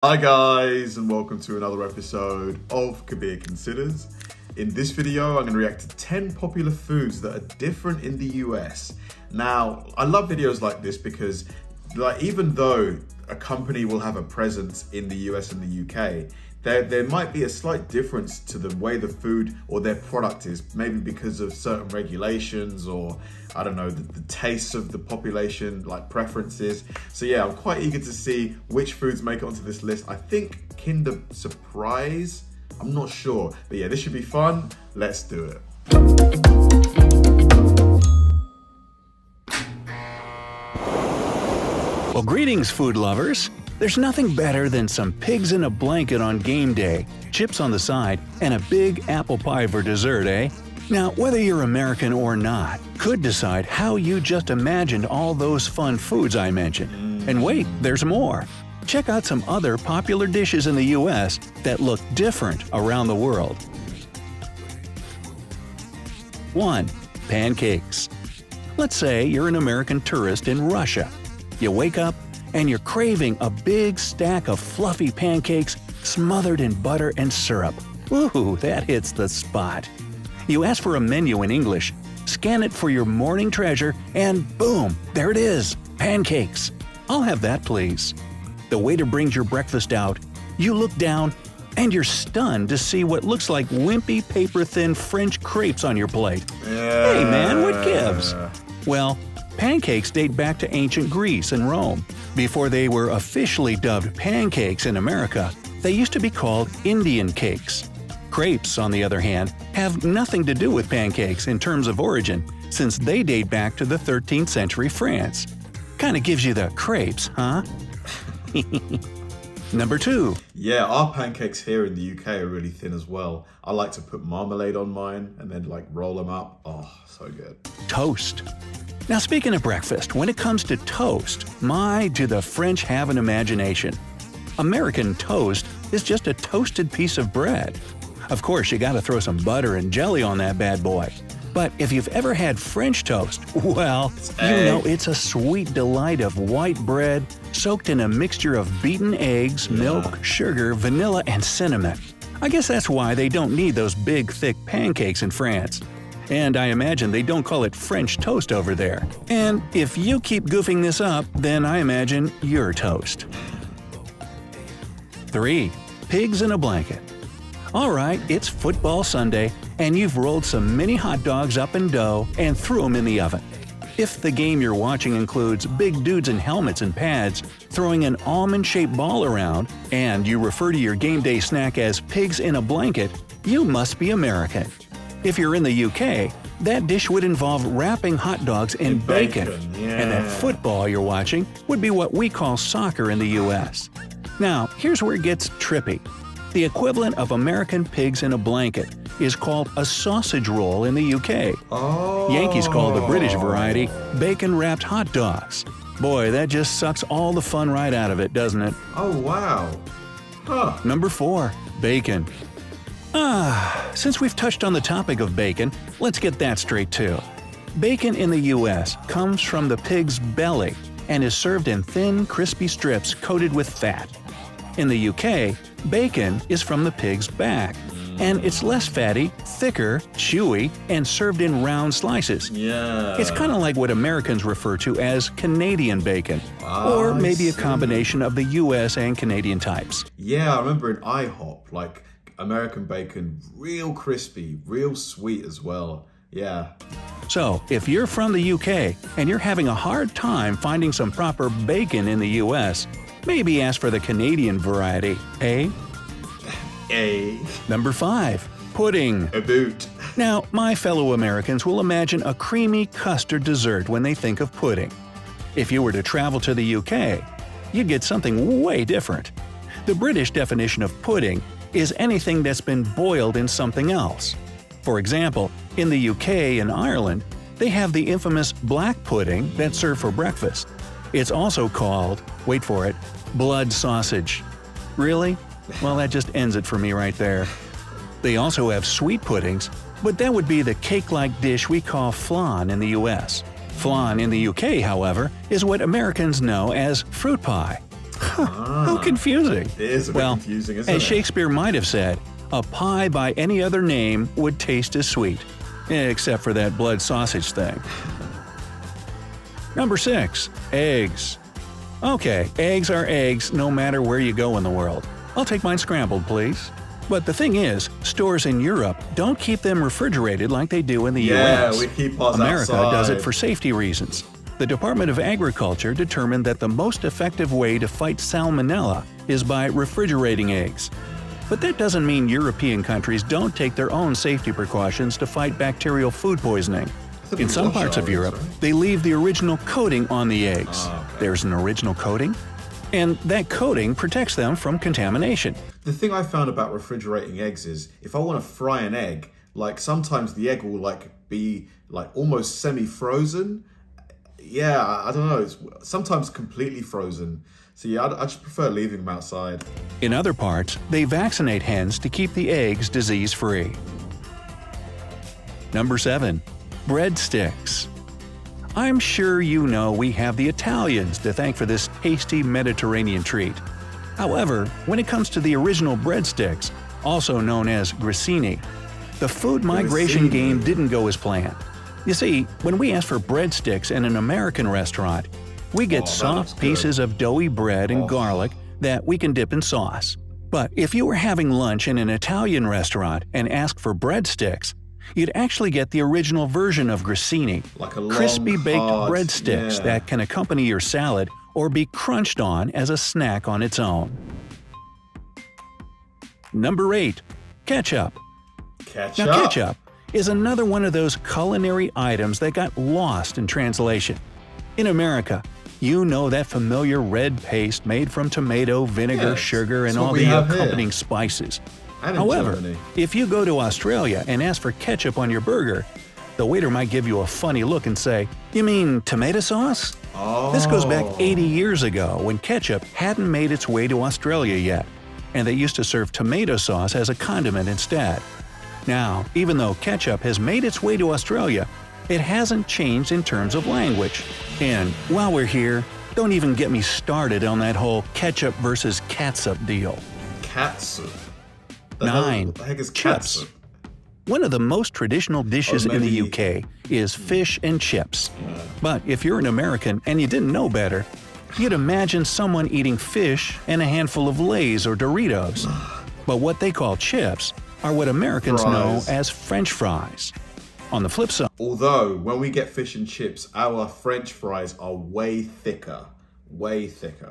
Hi guys, and welcome to another episode of Kabir Considers. In this video, I'm going to react to 10 popular foods that are different in the US. Now, I love videos like this because even though a company will have a presence in the US and the UK, there might be a slight difference to the way the food or their product is, maybe because of certain regulations or, I don't know, the tastes of the population, like preferences. So yeah, I'm quite eager to see which foods make it onto this list. I think Kinder Surprise, I'm not sure. But yeah, this should be fun. Let's do it. Well, greetings, food lovers. There's nothing better than some pigs in a blanket on game day, chips on the side, and a big apple pie for dessert, eh? Now, whether you're American or not, could decide how you just imagined all those fun foods I mentioned. And wait, there's more. Check out some other popular dishes in the US that look different around the world. 1. Pancakes. Let's say you're an American tourist in Russia. You wake up and you're craving a big stack of fluffy pancakes smothered in butter and syrup. Ooh, that hits the spot. You ask for a menu in English, scan it for your morning treasure, and boom, there it is, pancakes. I'll have that, please. The waiter brings your breakfast out, you look down, and you're stunned to see what looks like wimpy paper-thin French crepes on your plate. Hey man, what gives? Well, pancakes date back to ancient Greece and Rome. Before they were officially dubbed pancakes in America, they used to be called Indian cakes. Crepes, on the other hand, have nothing to do with pancakes in terms of origin, since they date back to the 13th century France. Kinda gives you the crepes, huh? Number 2. Yeah, our pancakes here in the UK are really thin as well. I like to put marmalade on mine and then roll them up. Oh, so good. Toast. Now, speaking of breakfast, when it comes to toast, my, do the French have an imagination. American toast is just a toasted piece of bread. Of course, you gotta throw some butter and jelly on that bad boy. But if you've ever had French toast, well, you know it's a sweet delight of white bread soaked in a mixture of beaten eggs, milk, sugar, vanilla, and cinnamon. I guess that's why they don't need those big, thick pancakes in France. And I imagine they don't call it French toast over there. And if you keep goofing this up, then I imagine you're toast. 3. Pigs in a blanket. Alright, it's football Sunday, and you've rolled some mini hot dogs up in dough and threw them in the oven. If the game you're watching includes big dudes in helmets and pads throwing an almond-shaped ball around, and you refer to your game day snack as pigs in a blanket, you must be American. If you're in the UK, that dish would involve wrapping hot dogs in bacon, and that football you're watching would be what we call soccer in the US. Now, here's where it gets trippy. The equivalent of American pigs in a blanket is called a sausage roll in the UK. Oh. Yankees call the British variety bacon-wrapped hot dogs. Boy, that just sucks all the fun right out of it, doesn't it? Oh, wow. Huh. Number 4. Bacon. Since we've touched on the topic of bacon, let's get that straight too. Bacon in the US comes from the pig's belly and is served in thin, crispy strips coated with fat. In the UK, bacon is from the pig's back, and it's less fatty, thicker, chewy, and served in round slices. Yeah. It's kind of like what Americans refer to as Canadian bacon, or maybe a combination of the US and Canadian types. Yeah, I remember in IHOP, American bacon, real crispy, real sweet as well. Yeah. So, if you're from the UK and you're having a hard time finding some proper bacon in the US, maybe ask for the Canadian variety, eh? Number 5. Pudding. A boot. Now, my fellow Americans will imagine a creamy custard dessert when they think of pudding. If you were to travel to the UK, you'd get something way different. The British definition of pudding is anything that's been boiled in something else. For example, in the UK and Ireland, they have the infamous black pudding that's served for breakfast. It's also called, wait for it, blood sausage. Really? Well, that just ends it for me right there. They also have sweet puddings, but that would be the cake-like dish we call flan in the US. Flan in the UK, however, is what Americans know as fruit pie. How confusing. It is a bit confusing, isn't it? As Shakespeare might have said, a pie by any other name would taste as sweet. Except for that blood sausage thing. Number 6. Eggs. Okay, eggs are eggs no matter where you go in the world. I'll take mine scrambled, please. But the thing is, stores in Europe don't keep them refrigerated like they do in the US. Yeah, we keep ours America outside. does it for safety reasons. The Department of Agriculture determined that the most effective way to fight salmonella is by refrigerating eggs. But that doesn't mean European countries don't take their own safety precautions to fight bacterial food poisoning. In some parts of Europe, they leave the original coating on the eggs. There's an original coating? And that coating protects them from contamination. The thing I found about refrigerating eggs is, if I want to fry an egg, like sometimes the egg will be almost semi-frozen. Yeah, I don't know, it's sometimes completely frozen. So yeah, I just prefer leaving them outside. In other parts, they vaccinate hens to keep the eggs disease-free. Number 7. Breadsticks. I'm sure you know we have the Italians to thank for this tasty Mediterranean treat. However, when it comes to the original breadsticks, also known as grissini, the food migration game didn't go as planned. You see, when we ask for breadsticks in an American restaurant, we get soft pieces of doughy bread and garlic that we can dip in sauce. But if you were having lunch in an Italian restaurant and asked for breadsticks, you'd actually get the original version of grissini, crispy baked breadsticks that can accompany your salad or be crunched on as a snack on its own. Number 8. Ketchup. Ketchup? Now ketchup is another one of those culinary items that got lost in translation. In America, you know that familiar red paste made from tomato, vinegar, sugar, and all the accompanying spices. However, if you go to Australia and ask for ketchup on your burger, the waiter might give you a funny look and say, "You mean tomato sauce?" This goes back 80 years ago when ketchup hadn't made its way to Australia yet, and they used to serve tomato sauce as a condiment instead. Now, even though ketchup has made its way to Australia, it hasn't changed in terms of language. And while we're here, don't even get me started on that whole ketchup versus catsup deal. Catsup? 9. The heck is Chips. catsup? One of the most traditional dishes in the UK is fish and chips. But if you're an American and you didn't know better, you'd imagine someone eating fish and a handful of Lay's or Doritos. But what they call chips are what Americans know as French fries. On the flip side, although when we get fish and chips, our French fries are way thicker. Way thicker.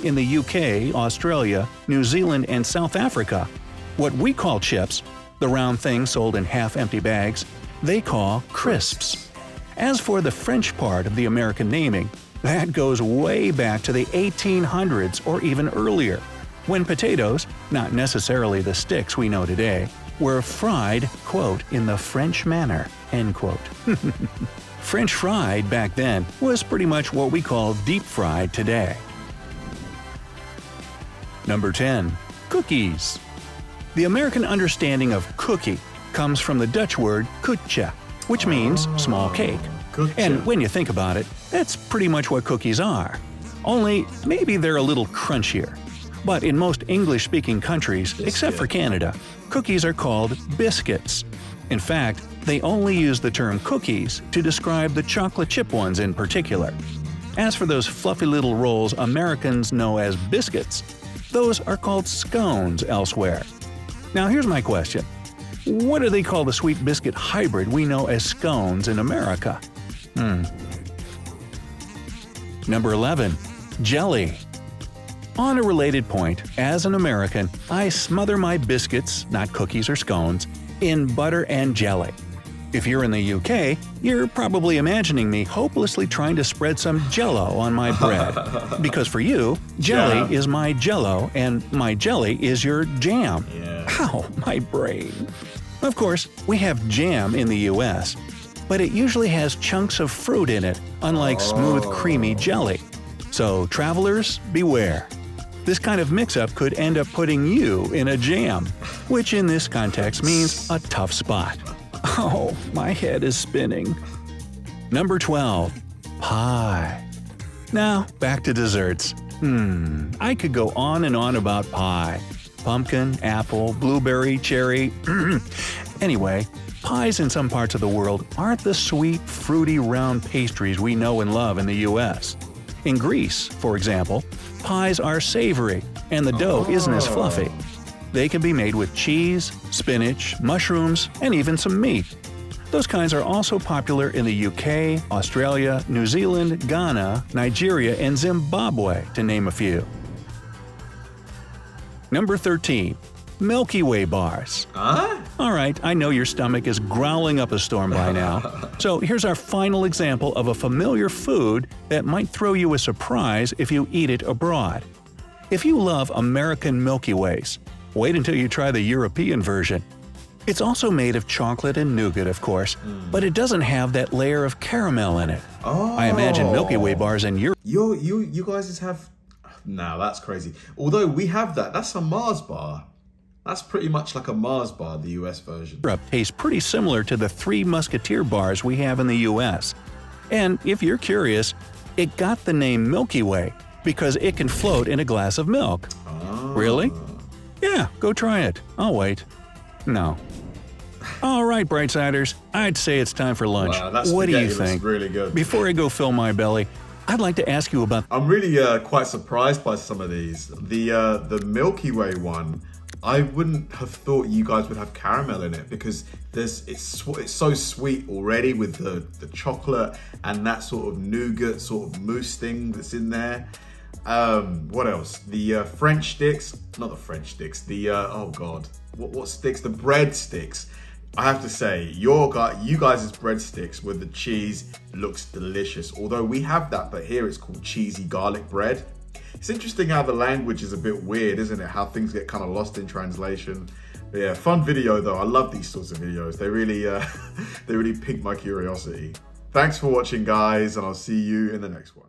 In the UK, Australia, New Zealand, and South Africa, what we call chips, the round things sold in half-empty bags, they call crisps. As for the French part of the American naming, that goes way back to the 1800s or even earlier, when potatoes, not necessarily the sticks we know today, were fried, quote, in the French manner, end quote. French fried back then was pretty much what we call deep fried today. Number 10. Cookies. The American understanding of cookie comes from the Dutch word koekje, which means small cake. And when you think about it, that's pretty much what cookies are. Only maybe they're a little crunchier. But in most English-speaking countries, except for Canada, cookies are called biscuits. In fact, they only use the term cookies to describe the chocolate chip ones in particular. As for those fluffy little rolls Americans know as biscuits, those are called scones elsewhere. Now here's my question. What do they call the sweet biscuit hybrid we know as scones in America? Number 11. Jelly. On a related point, as an American, I smother my biscuits, not cookies or scones, in butter and jelly. If you're in the UK, you're probably imagining me hopelessly trying to spread some Jell-O on my bread. Because for you, jelly is my Jell-O and my jelly is your jam. Ow, my brain. Of course, we have jam in the US, but it usually has chunks of fruit in it, unlike smooth, creamy jelly. So travelers, beware. This kind of mix-up could end up putting you in a jam, which in this context means a tough spot. Oh, my head is spinning. Number 12. Pie. Now, back to desserts. I could go on and on about pie. Pumpkin, apple, blueberry, cherry. Anyway, pies in some parts of the world aren't the sweet, fruity, round pastries we know and love in the US. In Greece, for example, pies are savory, and the dough isn't as fluffy. They can be made with cheese, spinach, mushrooms, and even some meat. Those kinds are also popular in the UK, Australia, New Zealand, Ghana, Nigeria, and Zimbabwe, to name a few. Number 13. Milky Way Bars. Alright, I know your stomach is growling up a storm by now. So here's our final example of a familiar food that might throw you a surprise if you eat it abroad. If you love American Milky Ways, wait until you try the European version. It's also made of chocolate and nougat, of course, but it doesn't have that layer of caramel in it. I imagine Milky Way Bars in Europe. You guys just have... No, that's crazy. Although we have that. That's a Mars bar. That's pretty much like a Mars bar, the US version. Tastes pretty similar to the Three Musketeer bars we have in the US. And if you're curious, it got the name Milky Way because it can float in a glass of milk. Really? Yeah, go try it. I'll wait. No. All right, Breadsiders, I'd say it's time for lunch. Wow, what do you think? Really good. Before I go fill my belly, I'd like to ask you about... I'm really quite surprised by some of these. The Milky Way one, I wouldn't have thought you guys would have caramel in it because it's so sweet already with the chocolate and that sort of nougat sort of mousse thing that's in there. What else? The French sticks, not the French sticks, the oh god, what sticks? The breadsticks. I have to say, you guys' breadsticks with the cheese looks delicious. Although we have that, but here it's called cheesy garlic bread. It's interesting how the language is a bit weird, isn't it? How things get kind of lost in translation. But yeah, fun video though. I love these sorts of videos. They really, they really pique my curiosity. Thanks for watching, guys, and I'll see you in the next one.